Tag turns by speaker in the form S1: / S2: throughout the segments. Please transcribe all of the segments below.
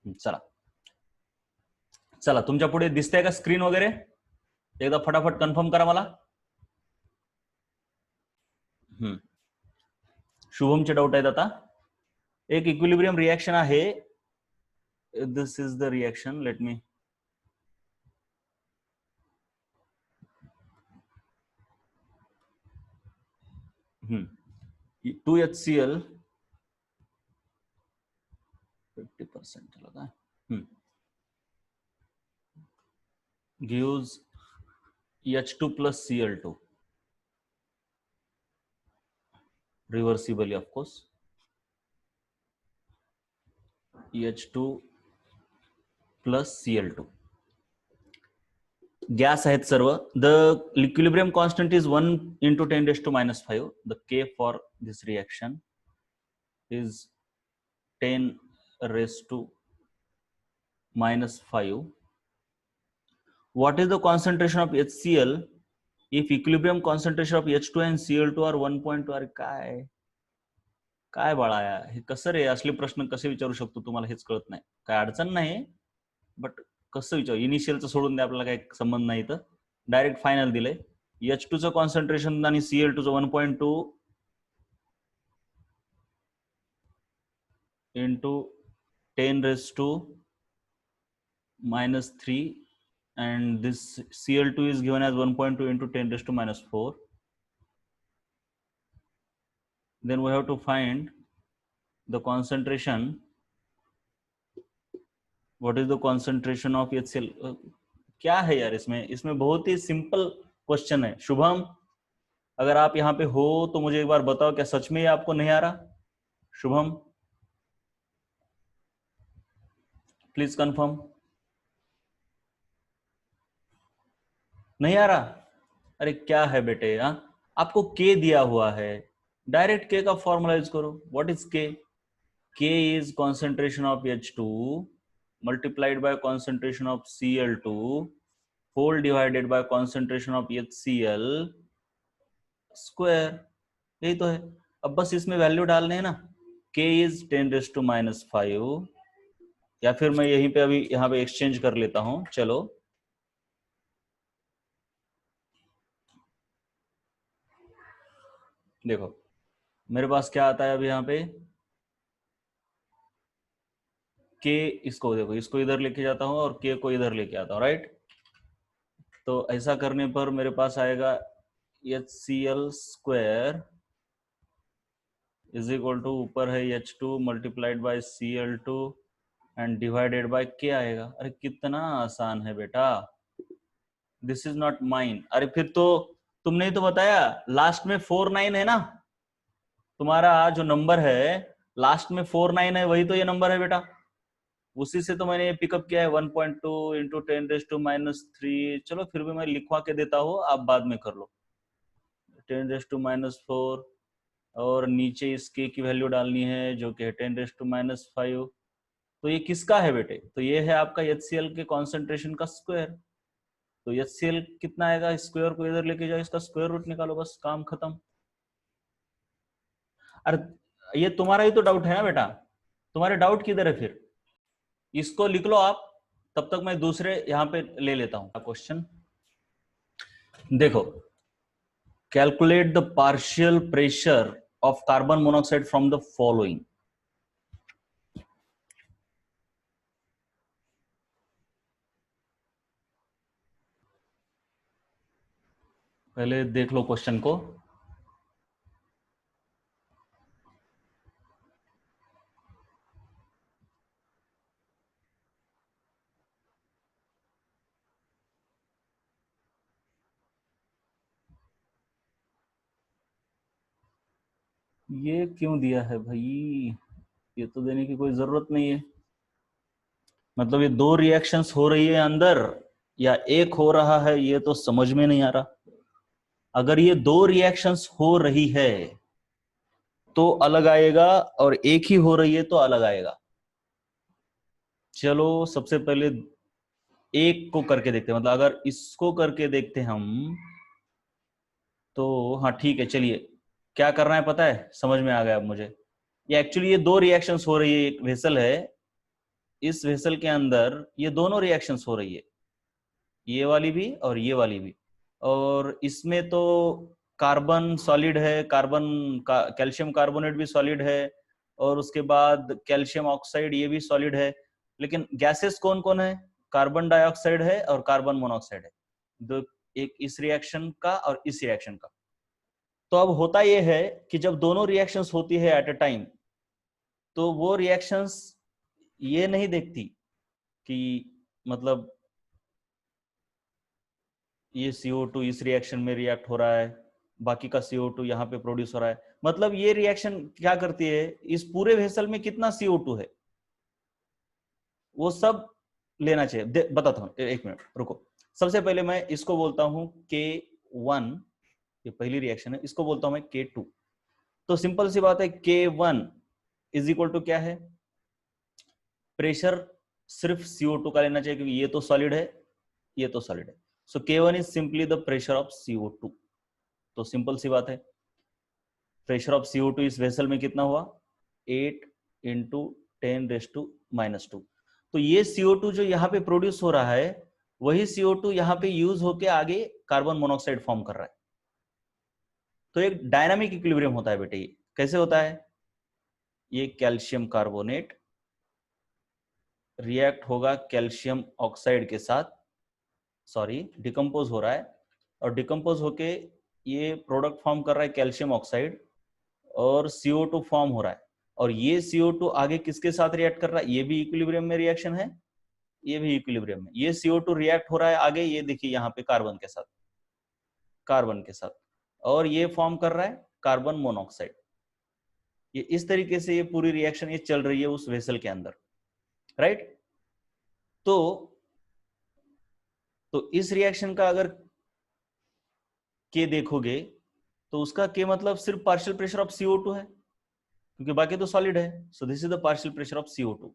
S1: चला चला, तुमच्या पुढे दिसतंय का स्क्रीन वगैरे? एकदा फटाफट कन्फर्म करा मला. शुभमचे डाऊट आहेत आता. एक इक्विलिब्रियम रिएक्शन आहे. This is the reaction. Let me to HCl 50% लगा gives H2 plus Cl2 reversibly, of course. H2 plus Cl2 gas आहेत सर्व. The equilibrium constant is 1 into 10⁻⁵. The K for this reaction is 10⁻⁵. What is the concentration of HCl if equilibrium concentration of H2 and Cl2 are 1.2? अरे काय बाळाया, हे कसं रे? असले प्रश्न कसे विचारू शकतो तुम्हाला हेच कळत नाही. काय अडचण नाही, बट कसं विचारू? इनिशियलचं सोडून द्या, आपल्याला काही संबंध नाही. तर डायरेक्ट फायनल दिलंय. H2 चं कॉन्सन्ट्रेशन आणि Cl2 चं 1.2 into 10⁻³ and this Cl2 is given as 1.2 into 10⁻⁴. Then we have to find the concentration. What is the concentration of HCl? क्या है यार इसमें बहुत ही सिंपल क्वेश्चन है. शुभम, अगर आप यहाँ पे हो तो मुझे एक बार बताओ, क्या सच में ये आपको नहीं आ रहा? Shubham, please confirm. नहीं आ रहा? अरे क्या है बेटे, हाँ? आपको K दिया हुआ है, डायरेक्ट K का फॉर्मूला यूज करो. What is K? K is concentration of H2 multiplied by concentration of Cl2 whole divided by concentration of HCl square. यही तो है. अब बस इसमें वैल्यू डालने हैं ना. K is 10⁻⁵, या फिर मैं यहीं पे अभी यहाँ पे एक्सचेंज कर लेता हूं. चलो, देखो मेरे पास क्या आता है अभी यहाँ पे. K, इसको देखो, इसको इधर लेके जाता हूं और K को इधर लेके आता हूं, राइट? तो ऐसा करने पर मेरे पास आएगा HCl square is equal to, ऊपर है H2 multiplied by Cl2 and divided by K आएगा. अरे कितना आसान है बेटा. This is not mine. अरे फिर तो तुमने तो बताया लास्ट में 49 है ना. तुम्हारा जो नंबर है लास्ट में 49 है, वही तो ये नंबर है बेटा. उसी से तो मैंने ये पिकअप किया है. 1.2 into 10⁻⁻3. चलो फिर भी मैं लिखवा के देता हूँ, आप बाद में कर लो. 10⁻⁴, और नीचे इस K की वैल्यू डालनी है जो कि है 10⁻⁵. तो ये किसका है बेटे? तो ये है आपका HCl के कॉन्सेंट्रेशन का स्क्वायर. तो HCl कितना आएगा? स्क्वायर को इधर लेके जाओ, इसका स्क्वायर रूट निकालो, बस काम खत्म. अरे ये तुम्हारा ही तो डाउट है ना बेटा. तुम्हारे डाउट किधर है फिर? इसको लिख लो आप, तब तक मैं दूसरे यहां पे ले लेता हूं क्वेश्चन. देखो, calculate the partial pressure of carbon monoxide from the following. पहले देख लो क्वेश्चन को. ये क्यों दिया है भाई? ये तो देने की कोई जरूरत नहीं है. मतलब ये दो रिएक्शंस हो रही है अंदर या एक हो रहा है, ये तो समझ में नहीं आ रहा. अगर ये दो रिएक्शंस हो रही है तो अलग आएगा, और एक ही हो रही है तो अलग आएगा. चलो सबसे पहले एक को करके देखते हैं. मतलब अगर इसको करके देखते हम तो हाँ ठीक है. चलिए, क्या करना है पता है, समझ में आ गया अब मुझे. ये एक्चुअली ये दो रिएक्शंस हो रही है. एक वेसल है, इस वेसल के अंदर ये दोनों रिएक्शंस हो रही है, ये वाली भी और ये वाली भी, और इसमें तो कार्बन सॉलिड है, कार्बन का कैल्शियम कार्बोनेट भी सॉलिड है, और उसके बाद कैल्शियम ऑक्साइड ये भी सॉलिड है। लेकिन गैसेस कौन कौन है? कार्बन डाइऑक्साइड है और कार्बन मोनोऑक्साइड है, दो, एक इस रिएक्शन का और इस रिएक्शन का। तो अब होता यह है कि जब दोनों रिएक्शंस होती है एट अ टाइम, तो वो रिएक्शंस ये नहीं देखती कि मतलब ये CO2 इस रिएक्शन में रिएक्ट हो रहा है, बाकी का CO2 यहाँ पे प्रोड्यूस हो रहा है। मतलब ये रिएक्शन क्या करती है, इस पूरे वेसल में कितना CO2 है वो सब लेना चाहिए। बताता हूँ, एक मिनट रुको। सबसे पहले मैं इसको बोलता हूँ K1, ये पहली रिएक्शन है, इसको बोलता हूँ मैं K2। तो सिंपल सी बात है, K1 इज इक्वल टू क्या है, प्रेशर सिर्फ CO2 का लेना चाहिए क्योंकि ये तो सॉलिड है, ये तो सॉलिड है। सो K1 is simply the pressure of CO2। तो सिंपल सी बात है, प्रेशर ऑफ CO2 इस वेसल में कितना हुआ, 8 इंटू 10⁻⁻²। तो ये CO2 जो यहाँ पे प्रोड्यूस हो रहा है, वही CO2 यहाँ पे यूज होके आगे कार्बन मोनोऑक्साइड फॉर्म कर रहा है। तो एक डायनामिक इक्विलिब्रियम होता है बेटे। ये कैसे होता है, ये कैल्शियम कार्बोनेट रिएक्ट होगा कैल्शियम ऑक्साइड के साथ, सॉरी डिकम्पोज हो रहा है, और डिकम्पोज होके ये प्रोडक्ट फॉर्म कर रहा है कैल्शियम ऑक्साइड, और CO2 फॉर्म हो रहा है, और ये CO2 आगे किसके साथ रिएक्ट कर रहा है, ये भी इक्विलिब्रियम में रिएक्शन है, ये भी इक्विलिब्रियम में। ये CO2 रिएक्ट हो रहा है आगे, ये देखिए यहाँ पे कार्बन के साथ, कार्बन के साथ, और ये फॉर्म कर रहा है कार्बन मोनोऑक्साइड। ये इस तरीके से ये पूरी रिएक्शन ये चल रही है उस वेसल के अंदर, राइट। तो इस रिएक्शन का अगर के देखोगे तो उसका के मतलब सिर्फ पार्शियल प्रेशर ऑफ CO2 है, क्योंकि बाकी तो सॉलिड है। So this is the partial pressure of CO2,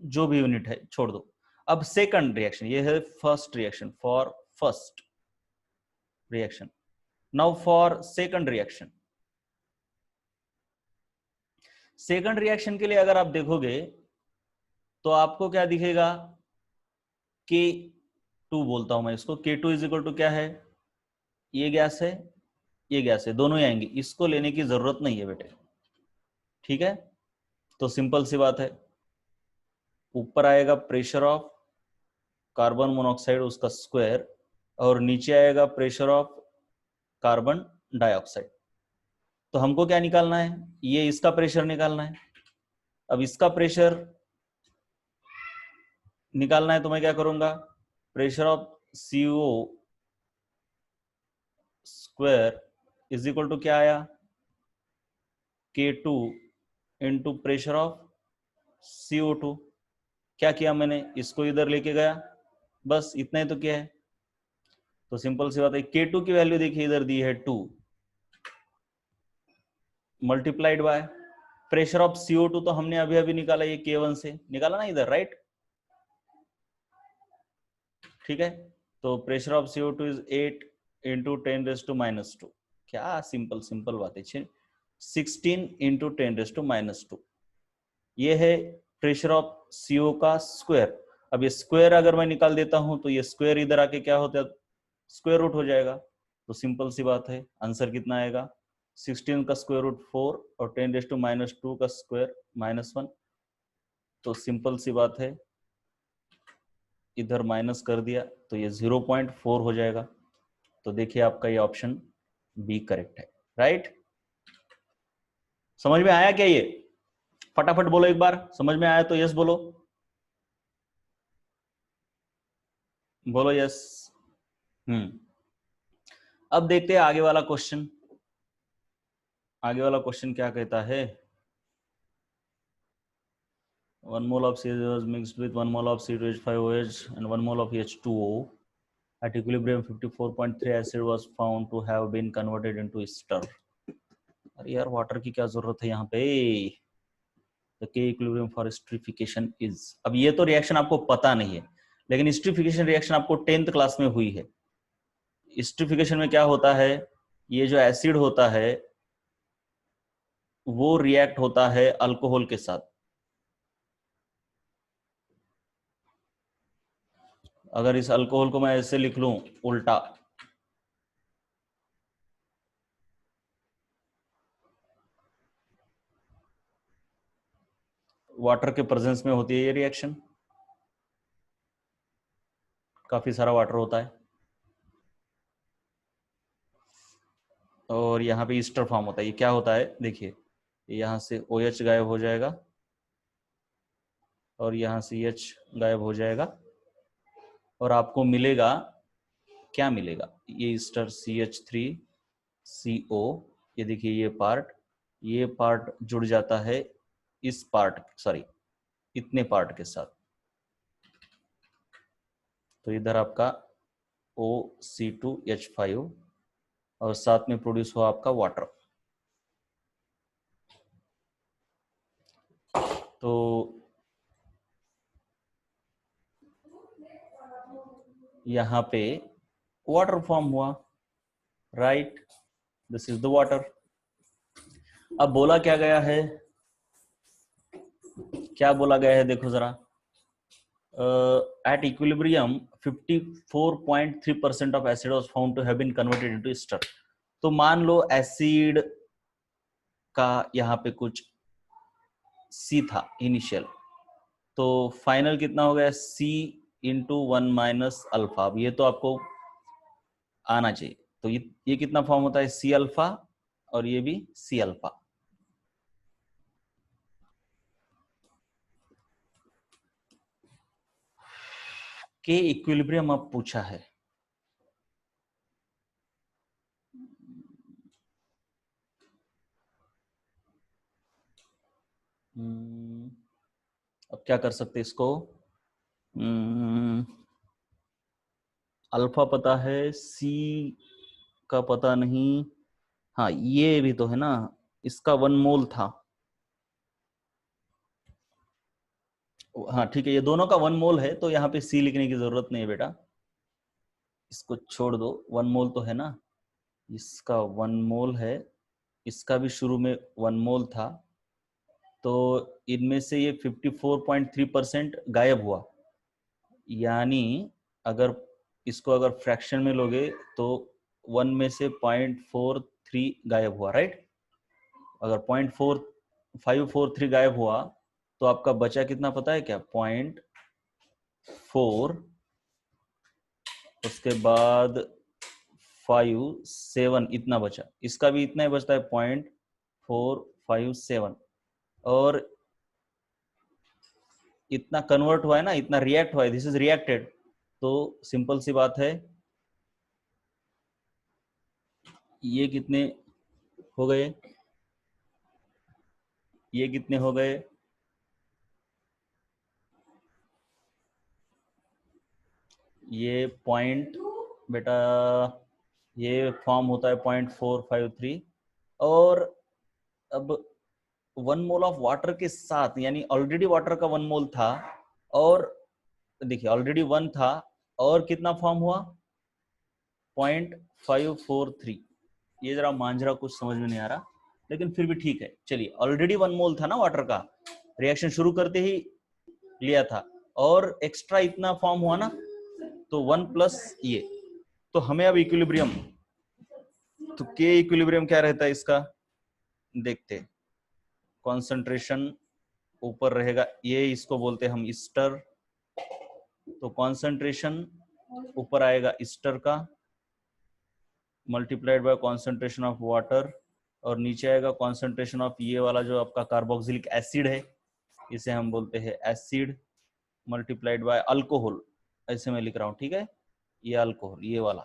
S1: जो भी यूनिट है छोड़ दो। अब सेकंड रिएक्शन, ये है first reaction, for first reaction. Now for second reaction, second reaction के लिए अगर आप देखोगे तो आपको क्या दिखेगा, K2 बोलता हूं मैं इसको। K2 इज इक्वल टू क्या है, ये गैस है, ये गैस है, दोनों ही आएंगे, इसको लेने की जरूरत नहीं है बेटे, ठीक है। तो सिंपल सी बात है, ऊपर आएगा प्रेशर ऑफ कार्बन मोनोऑक्साइड उसका स्क्वायर, और नीचे आएगा प्रेशर ऑफ कार्बन डाइऑक्साइड। तो हमको क्या निकालना है, ये इसका प्रेशर निकालना है। अब इसका प्रेशर निकालना है तो मैं क्या करूंगा, pressure of CO square is equal to क्या आया, K2 into pressure of CO2। क्या किया मैंने, इसको इधर लेके गया, बस इतना ही तो किया है। तो सिंपल सी बात है, K2 की वैल्यू देखिए इधर दी है 2, multiplied by pressure of CO2 तो हमने अभी अभी निकाला, ये K1 से निकाला ना इधर, राइट, ठीक है। तो pressure of CO2 is 8 into 10⁻²। क्या सिंपल सिंपल बात है, 16 इंटू 10⁻²। ये है प्रेशर ऑफ CO का स्क्वायर। अब ये स्क्वायर अगर मैं निकाल देता हूं तो ये स्क्वायर इधर आके क्या होता है, स्क्वायर रूट हो जाएगा। तो सिंपल सी बात है, आंसर कितना आएगा, 16 का स्क्वायर रूट 4 और 10⁻² का स्क्वायर -1। तो सिंपल सी बात है, इधर माइनस कर दिया तो ये 0.4 हो जाएगा। तो देखिए आपका ये ऑप्शन बी करेक्ट है, राइट। समझ में आया क्या, ये फटाफट बोलो एक बार, समझ में आया तो यस बोलो, बोलो यस। अब देखते हैं आगे वाला क्वेश्चन। आगे वाला क्वेश्चन क्या कहता है, 1 mole of CH was mixed with 1 mole of C2H5OH and 1 mole of H2O. At equilibrium 54.3 acid was found to have been converted into ester. अरे यार वाटर की क्या जरूरत है यहाँ पे, the K equilibrium for esterification is। अब ये तो रिएक्शन आपको पता नहीं है, लेकिन esterification रिएक्शन आपको 10th क्लास में हुई है। esterification में क्या होता है, ये जो एसिड होता है वो रिएक्ट होता है अल्कोहल के साथ, अगर इस अल्कोहल को मैं ऐसे लिख लूं उल्टा, वाटर के प्रेजेंस में होती है ये रिएक्शन, काफी सारा वाटर होता है और यहाँ पे ईस्टर फॉर्म होता है। ये क्या होता है देखिए, यहाँ से OH गायब हो जाएगा और यहाँ से H गायब हो जाएगा और आपको मिलेगा, क्या मिलेगा, ये ईस्टर CH3CO। ये देखिए ये पार्ट जुड़ जाता है इस पार्ट, सॉरी इतने पार्ट के साथ, तो इधर आपका OC2H5 और साथ में प्रोड्यूस हुआ आपका वाटर। तो यहाँ पे वाटर फॉर्म हुआ, right, this is the water. अब बोला क्या गया है, क्या बोला गया है देखो जरा, at equilibrium 54.3% of acid was found to have been converted into ester। तो मान लो एसिड का यहाँ पे कुछ C था इनिशियल, तो फाइनल कितना हो गया C इंटू 1 माइनस अल्फा। अब ये तो आपको आना चाहिए, तो ये कितना फॉर्म होता है C अल्फा और ये भी C अल्फा। के इक्विलिब्रियम अब पूछा है, अब क्या कर सकते इसको, अल्फा पता है, सी का पता नहीं, हाँ ये भी तो है ना, इसका 1 मोल था, हाँ ठीक है, ये दोनों का 1 मोल है तो यहाँ पे सी लिखने की जरूरत नहीं है बेटा, इसको छोड़ दो, 1 मोल तो है ना, इसका 1 मोल है, इसका भी शुरू में 1 मोल था, तो इनमें से ये 54.3% गायब हुआ, यानी अगर इसको अगर फ्रैक्शन में लोगे तो 1 में से 0.43 गायब हुआ, राइट। अगर 0.4543 गायब हुआ तो आपका बचा कितना पता है क्या, 0.4, उसके बाद 0.57 इतना बचा, इसका भी इतना ही बचता है 0.457, और इतना कन्वर्ट हुआ है ना, इतना रिएक्ट हुआ है, दिस इज रिएक्टेड, तो सिंपल सी बात है, ये कितने हो गए, ये कितने हो गए, ये पॉइंट बेटा, ये फॉर्म होता है 0.453, और अब 1 मोल ऑफ वाटर के साथ, यानी ऑलरेडी वाटर का 1 मोल था, और देखिए ऑलरेडी 1 था, और कितना फॉर्म हुआ 0.543, ये जरा मांझरा कुछ समझ में नहीं आ रहा, लेकिन फिर भी ठीक है, चलिए ऑलरेडी 1 मोल था ना वाटर का, रिएक्शन शुरू करते ही लिया था, और एक्स्ट्रा इतना फॉर्म हुआ ना, तो 1 प्लस ये, तो हमें अब इक्विलिब्रियम, तो के इक्विलिब्रियम क्या रहता है इसका, देखते, कॉन्सेंट्रेशन ऊपर रहेगा, ये इसको बोलते हैं हम ईस्टर, तो कॉन्सेंट्रेशन ऊपर आएगा ईस्टर का multiplied by concentration of water, और नीचे आएगा कॉन्सेंट्रेशन ऑफ ये वाला जो आपका कार्बोक्सिलिक एसिड है, इसे हम बोलते हैं एसिड, मल्टीप्लाइड बाय अल्कोहल, ऐसे मैं लिख रहा हूं, ठीक है, ये अल्कोहल ये वाला।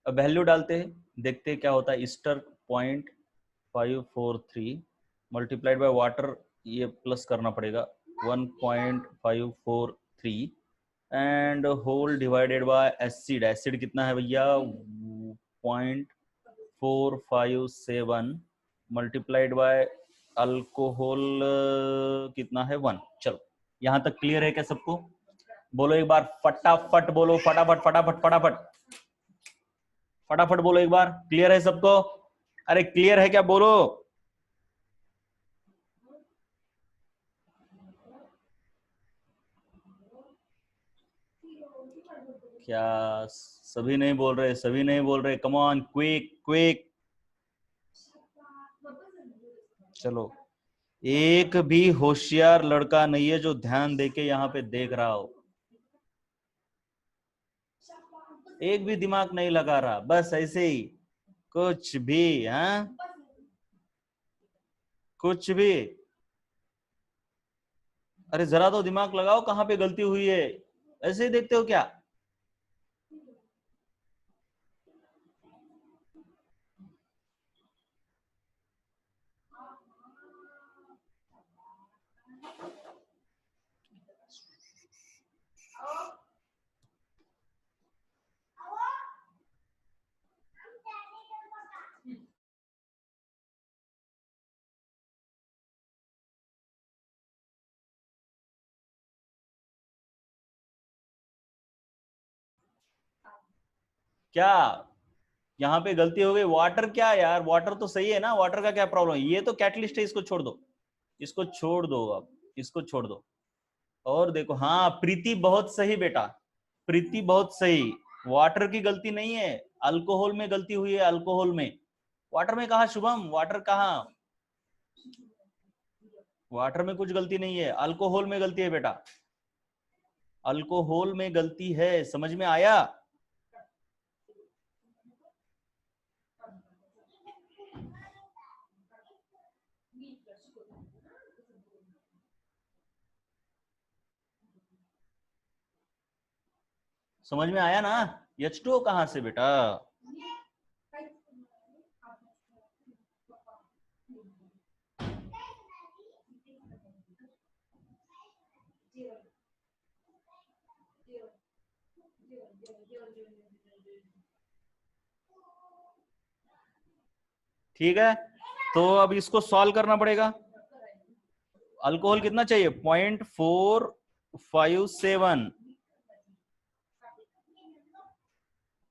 S1: अब वैल्यू डालते हैं, देखते हैं क्या होता है, ईस्टर 0.543 मल्टीप्लाइड बाय वाटर, ये प्लस करना पड़ेगा 1.543, and whole divided by acid, acid कितना है भैया 0.457 मल्टीप्लाइड बाय अल्कोहल कितना है 1। चलो यहां तक क्लियर है क्या सबको, बोलो एक बार फटाफट, बोलो फटाफट फटाफट फटाफट फटाफट बोलो एक बार, क्लियर है सबको, अरे क्लियर है क्या बोलो, क्या सभी नहीं बोल रहे? सभी नहीं बोल रहे, कम ऑन, क्विक क्विक। चलो, एक भी होशियार लड़का नहीं है जो ध्यान देके यहाँ पे देख रहा हो, एक भी दिमाग नहीं लगा रहा, बस ऐसे ही कुछ भी। हाँ, कुछ भी। अरे जरा तो दिमाग लगाओ, कहाँ पे गलती हुई है, ऐसे ही देखते हो क्या? क्या यहाँ पे गलती हो गई? वाटर क्या यार, वाटर तो सही है ना, वाटर का क्या प्रॉब्लम है? ये तो कैटलिस्ट है, इसको छोड़ दो, इसको छोड़ दो, अब इसको छोड़ दो। और देखो, हाँ प्रीति बहुत सही बेटा, प्रीति बहुत सही। वाटर की गलती नहीं है, अल्कोहल में गलती हुई है, अल्कोहल में। वाटर में कहा शुभम, वाटर कहा? वाटर में कुछ गलती नहीं है, अल्कोहल में गलती है बेटा, अल्कोहल में गलती है। समझ में आया? समझ में आया ना? H2O कहां से बेटा? ठीक है, तो अब इसको सॉल्व करना पड़ेगा। अल्कोहल कितना चाहिए? 0.457,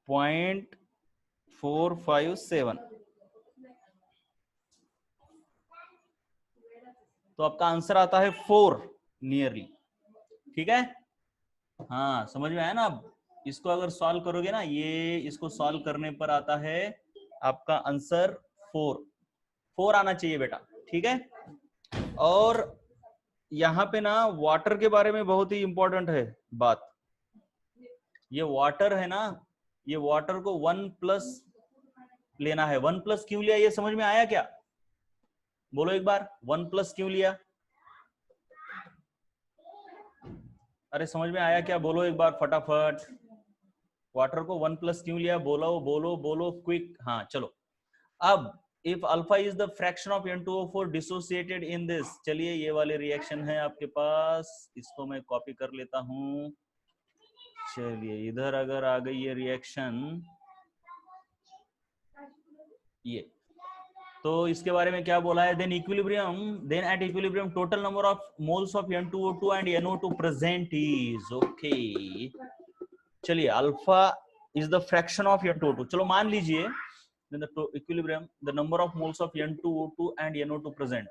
S1: 0.457। तो आपका आंसर आता है 4 नियरली। ठीक है, हाँ समझ में आया ना? अब इसको अगर सॉल्व करोगे ना, ये इसको सॉल्व करने पर आता है आपका आंसर 4 आना चाहिए बेटा। ठीक है, और यहाँ पे ना वाटर के बारे में बहुत ही इंपॉर्टेंट है बात। ये वाटर है ना, ये वाटर को 1+ लेना है। 1+ क्यों लिया, ये समझ में आया क्या? बोलो एक बार, 1+ क्यों लिया? अरे समझ में आया क्या? बोलो एक बार फटाफट, वाटर को 1+ क्यों लिया? बोलो बोलो बोलो, क्विक। हाँ चलो, अब if alpha is the fraction of N2O4 dissociated in this, चलिए ये वाले रिएक्शन है आपके पास, इसको मैं कॉपी कर लेता हूं। चलिए इधर अगर आ गई ये रिएक्शन, ये तो इसके बारे में क्या बोला है? Then equilibrium, then at equilibrium total number of moles of N2O2 and NO2 present is okay. चलिए alpha is the fraction of N2O2, चलो मान लीजिए then the equilibrium the number of moles of N2O2 and NO2 present।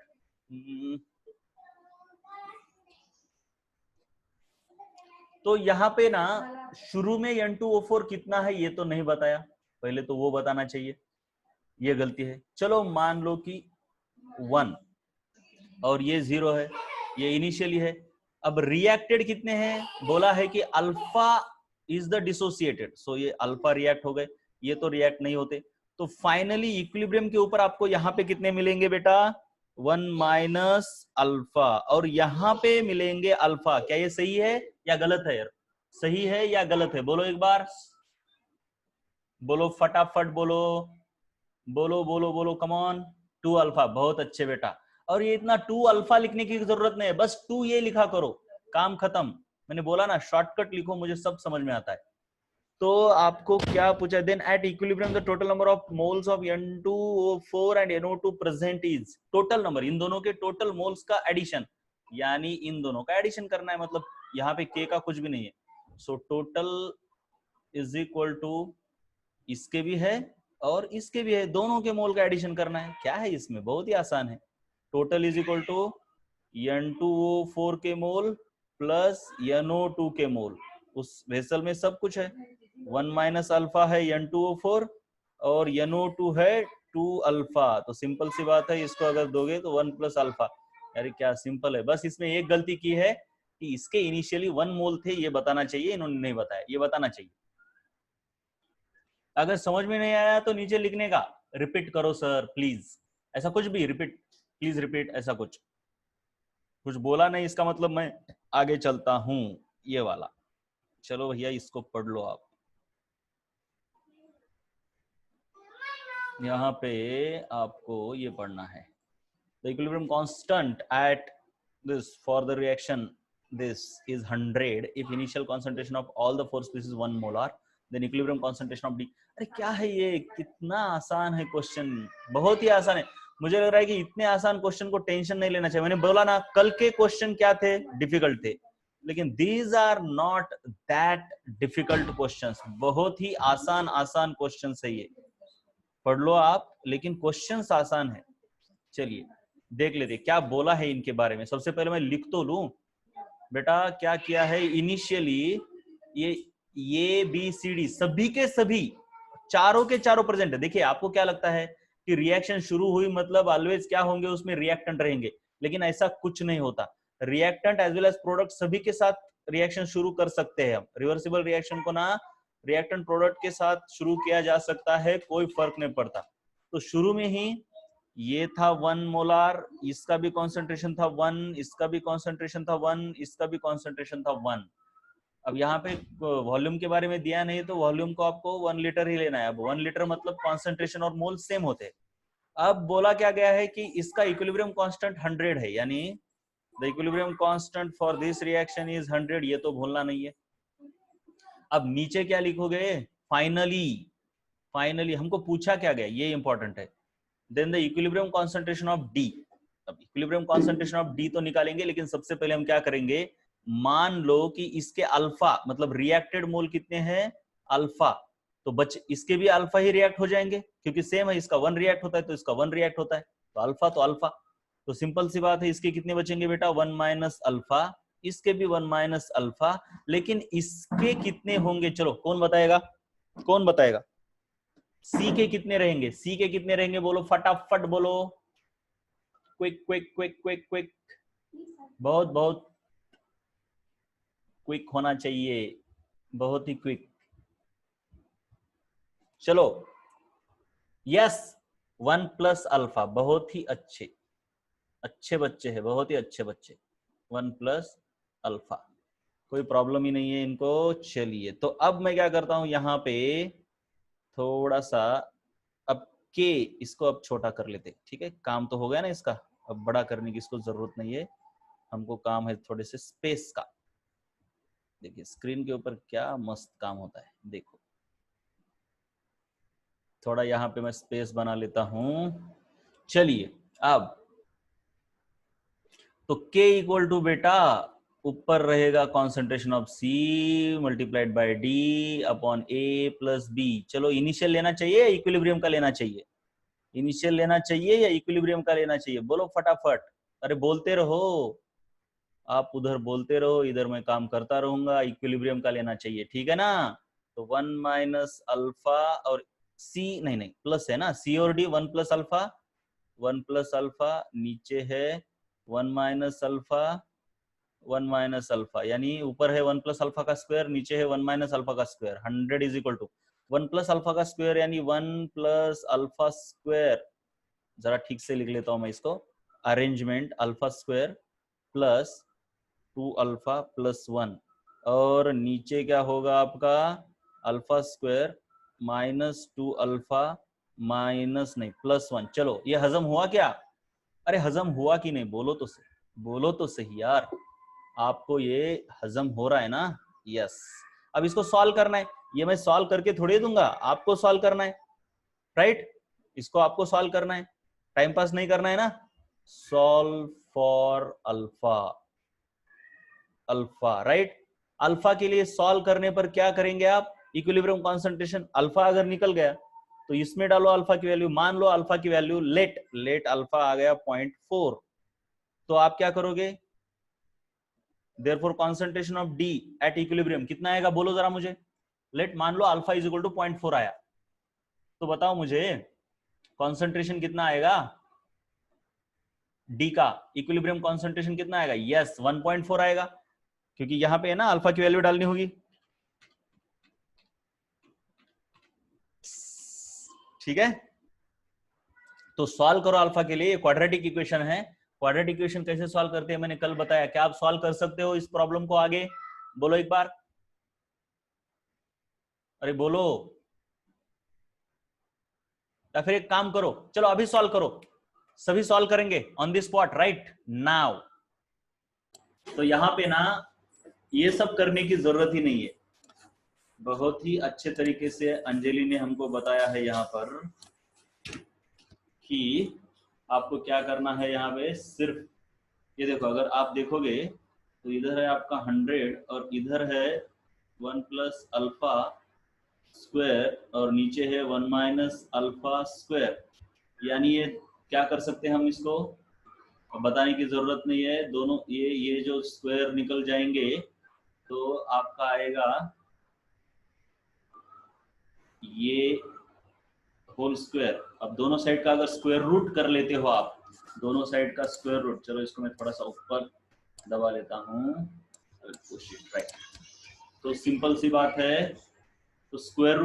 S1: तो यहाँ पे ना शुरू में N2O4 कितना है ये तो नहीं बताया, पहले तो वो बताना चाहिए, ये गलती है। चलो मान लो कि 1 और ये 0 है, ये इनिशियली है। अब रिएक्टेड कितने हैं? बोला है कि अल्फा इज द डिसोसिएटेड, सो ये अल्फा रिएक्ट हो गए, ये तो रिएक्ट नहीं होते। तो फाइनली इक्विलिब्रियम के ऊपर आपको यहाँ पे कितने मिलेंगे बेटा? 1 माइनस अल्फा, और यहाँ पे मिलेंगे अल्फा। क्या ये सही है या गलत है यार? सही है या गलत है? बोलो एक बार, बोलो फटाफट बोलो, बोलो बोलो बोलो, कम ऑन। 2 अल्फा, बहुत अच्छे बेटा। और ये इतना 2 अल्फा लिखने की जरूरत नहीं है, बस 2 ये लिखा करो, काम खत्म। मैंने बोला ना शॉर्टकट लिखो, मुझे सब समझ में आता है। तो आपको क्या पूछा? Then at equilibrium the total number of moles of N2O4 and NO2 present is, total number, इन दोनों के टोटल मोल्स का एडिशन, यानी इन दोनों का एडिशन करना है, मतलब यहाँ पे k का कुछ भी नहीं है। So total is equal to, इसके भी है और इसके भी है, दोनों के मोल का एडिशन करना है। क्या है इसमें, बहुत ही आसान है। Total is equal to N2O4 के मोल प्लस NO2 के मोल, उस वेसल में सब कुछ है। 1 माइनस अल्फा है N2O4 और NO2 है 2 अल्फा। तो सिंपल सी बात है, इसको अगर दोगे तो 1 प्लस अल्फा। अरे क्या सिंपल है। बस इसमें एक गलती की है कि इसके इनिशियली 1 मोल थे, ये बताना चाहिए, इन्होंने नहीं बताया, ये बताना चाहिए। अगर समझ में नहीं आया तो नीचे लिखने का रिपीट करो सर प्लीज, ऐसा कुछ भी रिपीट, प्लीज रिपीट, ऐसा कुछ बोला नहीं इसका मतलब मैं आगे चलता हूं, ये वाला। चलो भैया इसको पढ़ लो आप। यहाँ पे आपको ये पढ़ना है, the equilibrium constant at this for the reaction this is 100 if initial concentration of all the four species 1 molar, then equilibrium concentration of D। अरे क्या है ये, कितना आसान है क्वेश्चन, बहुत ही आसान है। मुझे लग रहा है कि इतने आसान क्वेश्चन को टेंशन नहीं लेना चाहिए। मैंने बोला ना कल के क्वेश्चन क्या थे, डिफिकल्ट थे, लेकिन these are not that difficult questions, बहुत ही आसान आसान क्वेश्चंस है ये, पढ़ लो आप, लेकिन क्वेश्चंस आसान है। चलिए देख लेते क्या बोला है इनके बारे में। सबसे पहले मैं लिख तो लूं बेटा, क्या किया है इनिशियली, ये बी सी डी सभी के सभी चारों के चारों प्रेजेंट है। देखिए आपको क्या लगता है कि रिएक्शन शुरू हुई मतलब ऑलवेज क्या होंगे, उसमें रिएक्टेंट रहेंगे, लेकिन ऐसा कुछ नहीं होता। Reactant as well as product सभी के साथ रिएक्शन शुरू कर सकते हैं हम। रिवर्सिबल रिएक्शन को ना रिएक्टेंट प्रोडक्ट के साथ शुरू किया जा सकता है, कोई फर्क नहीं पड़ता। तो शुरू में ही ये था 1 मोलार, इसका भी कॉन्सेंट्रेशन था 1, इसका भी कॉन्सेंट्रेशन था 1, इसका भी कॉन्सेंट्रेशन था 1। अब यहाँ पे वॉल्यूम के बारे में दिया नहीं, तो वॉल्यूम को आपको 1 लीटर ही लेना है। अब 1 लीटर मतलब कॉन्सेंट्रेशन और मोल सेम होते हैं। अब बोला क्या गया है कि इसका इक्विलिब्रियम कांस्टेंट 100 है, यानी the equilibrium constant for this reaction is 100, ये तो भूलना नहीं है। अब नीचे क्या लिखोगे, फाइनली, फाइनली हमको पूछा क्या गया, ये इंपॉर्टेंट है। Then the equilibrium concentration of D. अब इक्विलिब्रियम कॉन्सेंट्रेशन ऑफ डी तो निकालेंगे, लेकिन सबसे पहले हम क्या करेंगे, मान लो कि इसके अल्फा मतलब रिएक्टेड मोल कितने हैं, अल्फा, तो इसके भी अल्फा ही रिएक्ट हो जाएंगे, क्योंकि सेम है, इसका 1 रिएक्ट होता है तो इसका 1 रिएक्ट होता है, तो अल्फा, तो सिंपल सी बात है, इसके कितने बचेंगे बेटा, 1 माइनस अल्फा, इसके भी 1 माइनस अल्फा, लेकिन इसके कितने होंगे, चलो कौन बताएगा, कौन बताएगा, सी के कितने रहेंगे, सी के कितने रहेंगे, बोलो फटाफट बोलो, quick quick quick quick quick, बहुत बहुत क्विक होना चाहिए, बहुत ही क्विक। चलो यस, 1 प्लस अल्फा, बहुत ही अच्छे अच्छे बच्चे हैं, बहुत ही अच्छे बच्चे, 1 प्लस अल्फा, कोई प्रॉब्लम ही नहीं है इनको। चलिए तो अब मैं क्या करता हूं, यहाँ पे थोड़ा सा अब के इसको अब छोटा कर लेते, ठीक है, काम तो हो गया ना इसका, अब बड़ा करने की इसको जरूरत नहीं है, हमको काम है थोड़े से स्पेस का। देखिए स्क्रीन के ऊपर क्या मस्त काम होता है, देखो थोड़ा यहाँ पे मैं स्पेस बना लेता हूं। चलिए अब तो K इक्वल टू बेटा ऊपर रहेगा concentration of C multiplied by D upon A plus B। चलो इनिशियल लेना चाहिए या इक्विलिब्रियम का लेना चाहिए, इनिशियल लेना चाहिए या इक्विलिब्रियम का लेना चाहिए, बोलो फटाफट, अरे बोलते रहो, आप उधर बोलते रहो, इधर मैं काम करता रहूंगा। इक्विलिब्रियम का लेना चाहिए, ठीक है ना। तो 1 माइनस अल्फा और C, नहीं नहीं प्लस है ना, C और D 1 plus alpha, 1 plus alpha, नीचे है 1 माइनस अल्फा, 1 माइनस अल्फा, यानी ऊपर है 1 प्लस अल्फा का स्क्वायर, नीचे है 1 माइनस अल्फा का square. 100 is equal to 1 plus alpha का स्क्वायर यानी 1 प्लस अल्फा स्क्वायर, जरा ठीक से लिख लेता हूं मैं इसको, arrangement alpha square plus 2 alpha plus 1, और नीचे क्या होगा आपका alpha square minus 2 alpha minus नहीं प्लस 1। चलो ये हजम हुआ क्या, अरे हजम हुआ कि नहीं, बोलो तो सही, बोलो तो सही यार, आपको ये हजम हो रहा है ना, यस। अब इसको सॉल्व करना है, ये मैं सॉल्व करके थोड़ी दूंगा, आपको सॉल्व करना है, राइट, इसको आपको सॉल्व करना है, टाइम पास नहीं करना है ना। Solve for alpha, alpha right, alpha के लिए सॉल्व करने पर क्या करेंगे आप, इक्विलिब्रियम कॉन्सेंट्रेशन, अल्फा अगर निकल गया तो इसमें डालो अल्फा की वैल्यू, मान लो अल्फा की वैल्यू लेट अल्फा आ गया 0.4, तो आप क्या करोगे, therefore concentration of D at equilibrium कितना आएगा बोलो जरा मुझे। लेट मान लो अल्फा इज इक्वल टू 0.4 आया, तो बताओ मुझे कॉन्सेंट्रेशन कितना आएगा डी का, इक्विलिब्रियम कॉन्सेंट्रेशन कितना आएगा। यस 1.4 आएगा, क्योंकि यहां पे है ना अल्फा की वैल्यू डालनी होगी। ठीक है, तो सॉल्व करो अल्फा के लिए, क्वाड्रेटिक इक्वेशन है। क्वाड्रेटिक इक्वेशन कैसे सॉल्व करते हैं मैंने कल बताया, क्या आप सॉल्व कर सकते हो इस प्रॉब्लम को आगे, बोलो एक बार, अरे बोलो। या फिर एक काम करो, चलो अभी सॉल्व करो, सभी सॉल्व करेंगे on the spot right now. तो यहां पे ना ये सब करने की जरूरत ही नहीं है, बहुत ही अच्छे तरीके से अंजलि ने हमको बताया है यहाँ पर कि आपको क्या करना है। यहाँ पे सिर्फ ये देखो, अगर आप देखोगे तो इधर है आपका 100 और इधर है 1 प्लस अल्फा स्क्वायर और नीचे है 1 माइनस अल्फा स्क्वायर। यानी ये क्या कर सकते हैं हम, इसको बताने की जरूरत नहीं है, दोनों ये जो स्क्वायर निकल जाएंगे तो आपका आएगा ये होल स्क्वायर। अब दोनों साइड का अगर स्क्वायर रूट कर लेते हो आप, दोनों साइड का स्क्वायर रूट, चलो इसको मैं थोड़ा सा ऊपर दबा लेता हूँ, तो सिंपल सी बात है, तो स्क्वायर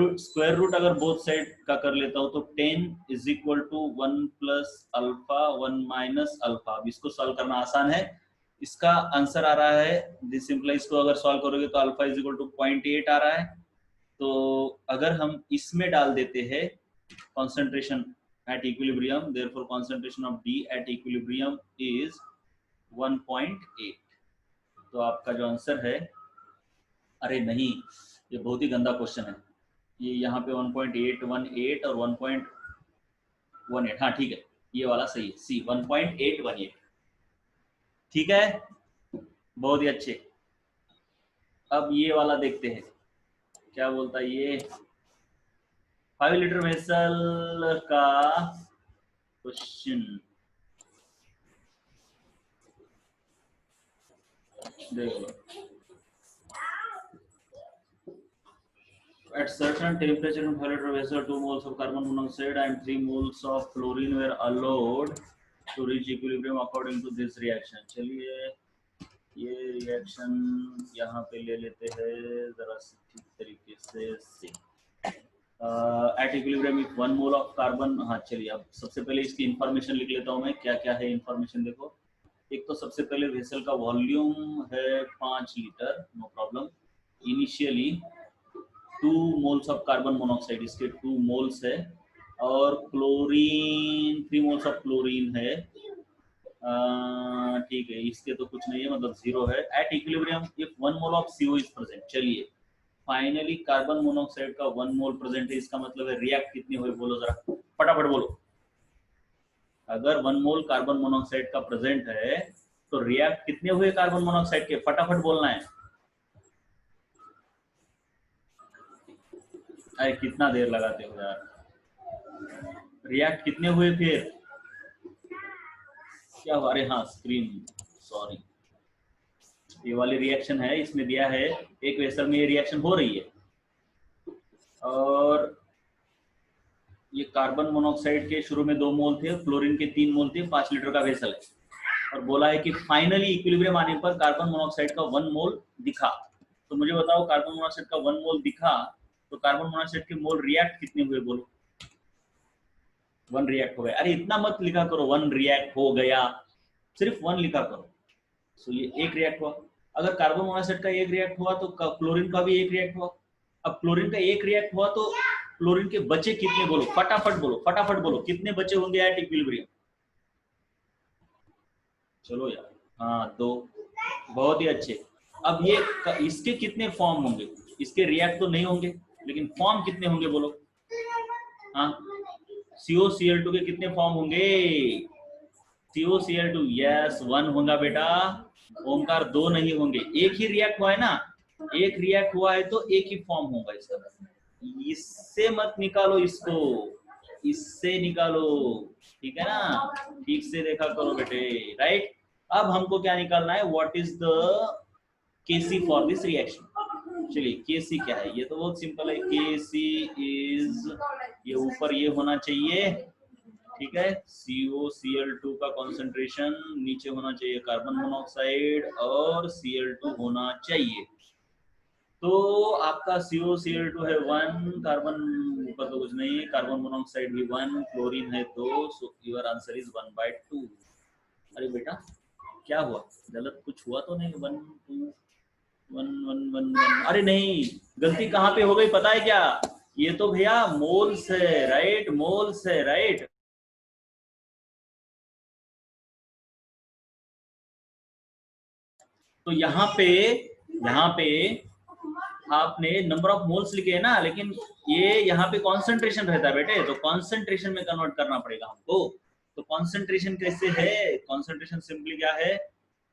S1: रूट अगर बोथ साइड का कर लेता हूँ तो 10 is equal to 1 plus alpha 1 minus alpha. अब इसको सॉल्व करना आसान है, इसका आंसर आ रहा है, दिस सिंपल, इसको अगर सॉल्व करोगे तो अल्फा इज इक्वल टू 0.8 आ रहा है। तो अगर हम इसमें डाल देते हैं concentration at equilibrium, therefore concentration of D at equilibrium is 1.8। तो आपका जो आंसर है, अरे नहीं ये बहुत ही गंदा क्वेश्चन है, ये यहाँ पे 1.818 और 1.18, हाँ ठीक है ये वाला सही है, सी 1.818, ठीक है बहुत ही अच्छे। अब ये वाला देखते हैं क्या बोलता है ये 5 लीटर वेसल का क्वेश्चन देख लो। At certain temperature in 5 liter vessel, 2 moles of carbon monoxide and 3 moles of chlorine were allowed to reach equilibrium according to this reaction। चलिए ये रिएक्शन यहाँ पे ले लेते हैं जरा ठीक तरीके से। At equilibrium if 1 mole of carbon, हाँ चलिए अब सबसे पहले इसकी इंफॉर्मेशन लिख लेता हूँ मैं, क्या क्या है इंफॉर्मेशन देखो। एक तो सबसे पहले वेसल का वॉल्यूम है 5 litre, no problem. Initially 2 moles of carbon monoxide, इसके 2 मोल्स है, और क्लोरीन 3 मोल्स ऑफ क्लोरीन है, ठीक है इसके तो कुछ नहीं है मतलब 0 है। At equilibrium if 1 mole of CO is present. चलिए फाइनली कार्बन मोनोऑक्साइड का 1 मोल प्रेजेंट है, इसका मतलब है रिएक्ट कितनी हुई बोलो जरा फटाफट बोलो। अगर 1 मोल कार्बन मोनोऑक्साइड का प्रेजेंट है तो रिएक्ट कितने हुए कार्बन मोनोऑक्साइड के, फटाफट बोलना है। अरे कितना देर लगाते हो यार, रिएक्ट कितने हुए फिर क्या हुआ, अरे हाँ स्क्रीन सॉरी, ये वाली रिएक्शन है, इसमें दिया है एक वेसल में ये रिएक्शन हो रही है और ये कार्बन मोनोऑक्साइड के शुरू में 2 मोल थे, फ्लोरीन के 3 मोल थे, 5 लीटर का वेसल है, और बोला है कि फाइनली इक्विलिब्रियम आने पर कार्बन मोनोऑक्साइड का 1 मोल दिखा। तो मुझे बताओ कार्बन मोनोऑक्साइड का 1 मोल दिखा तो कार्बन मोनोऑक्साइड के मोल रिएक्ट कितने हुए बोलो। 1 रिएक्ट हो गया, अरे इतना मत लिखा करो 1 रिएक्ट हो गया, सिर्फ 1 लिखा करो। सो ये 1 रिएक्ट हुआ, अगर कार्बन मोनोऑक्साइड का 1 रिएक्ट हुआ तो क्लोरीन का भी 1 रिएक्ट हुआ। अब क्लोरीन का 1 रिएक्ट हुआ तो क्लोरीन के बचे कितने बोलो, फटाफट बोलो फटाफट बोलो, कितने बचे होंगे एट इक्विलिब्रियम। चलो यार हाँ 2, बहुत ही अच्छे। अब ये इसके कितने फॉर्म होंगे, इसके रिएक्ट तो नहीं होंगे लेकिन फॉर्म कितने होंगे बोलो। हाँ COCl2 के कितने फॉर्म होंगे, COCl2 यस 1 होगा बेटा, ओमकार 2 नहीं होंगे, एक ही रिएक्ट हुआ है ना, एक रिएक्ट हुआ है तो एक ही फॉर्म होगा इसका। इससे मत निकालो इसको, इससे निकालो, ठीक है ना, ठीक से देखा करो बेटे राइट। अब हमको क्या निकालना है, what is the Kc for this reaction. चलिए Kc क्या है, ये तो बहुत सिंपल है। Kc इज, ये ऊपर ये होना चाहिए, ठीक है, COCl2 का कॉन्सेंट्रेशन नीचे होना चाहिए कार्बन मोनोऑक्साइड, और Cl2 होना चाहिए। तो आपका COCl2 है 1, कार्बन ऊपर तो कुछ नहीं है, कार्बन मोनोऑक्साइड भी 1, क्लोरीन है 2, सो योर आंसर इज 1/2। अरे बेटा क्या हुआ, गलत कुछ हुआ तो नहीं? 1 2 1 1 1 1, अरे नहीं, गलती कहाँ पे हो गई पता है क्या? ये तो भैया मोल्स है, राइट, मोल्स है, राइट। तो यहाँ पे आपने नंबर ऑफ मोल्स लिखे हैं ना, लेकिन ये यहाँ पे कॉन्सेंट्रेशन रहता है बेटे, तो कॉन्सेंट्रेशन में कन्वर्ट करना पड़ेगा हमको। तो कॉन्सेंट्रेशन कैसे है? कॉन्सेंट्रेशन सिंपली क्या है,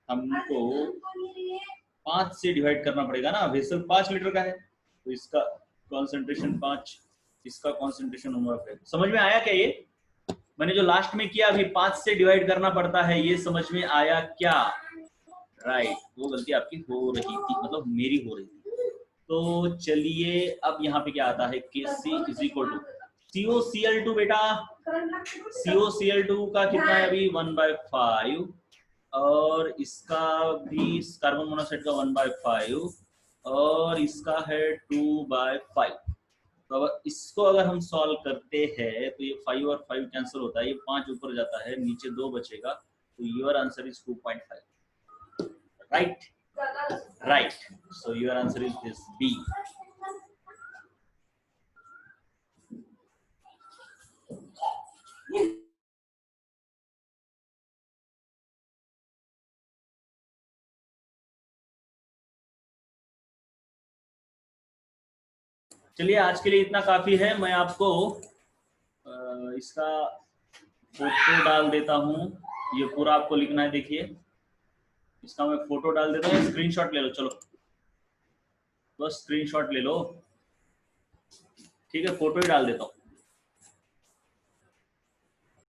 S1: हमको 5 से डिवाइड करना पड़ेगा ना, वेसल 5 लीटर का है, तो इसका कॉन्सेंट्रेशन 5, इसका कॉन्सेंट्रेशन नंबर ऑफ है। समझ में आया क्या? ये मैंने जो लास्ट में किया अभी 5 से डिवाइड करना पड़ता है, ये समझ में आया क्या? राइट, वो गलती आपकी हो रही थी, मतलब मेरी हो रही थी। तो चलिए अब यहाँ पे क्या आता है, Kc is equal to COCl2 बेटा, COCl2 का कितना है अभी 1/5, और इसका भी कार्बन मोनोऑक्साइड का 1/5, और इसका है 2/5। तो अगर इसको अगर हम सॉल्व करते हैं तो ये 5 और 5 कैंसिल होता है, ये 5 ऊपर जाता है, नीचे 2 बचेगा, तो your answer is 2.5, right, right. So your answer is this B। चलिए आज के लिए इतना काफी है, मैं आपको इसका फोटो डाल देता हूँ, ये पूरा आपको लिखना है, देखिए इसका मैं फोटो डाल देता हूँ, स्क्रीनशॉट ले लो, चलो बस स्क्रीनशॉट ले लो, ठीक है, फोटो ही डाल देता हूँ।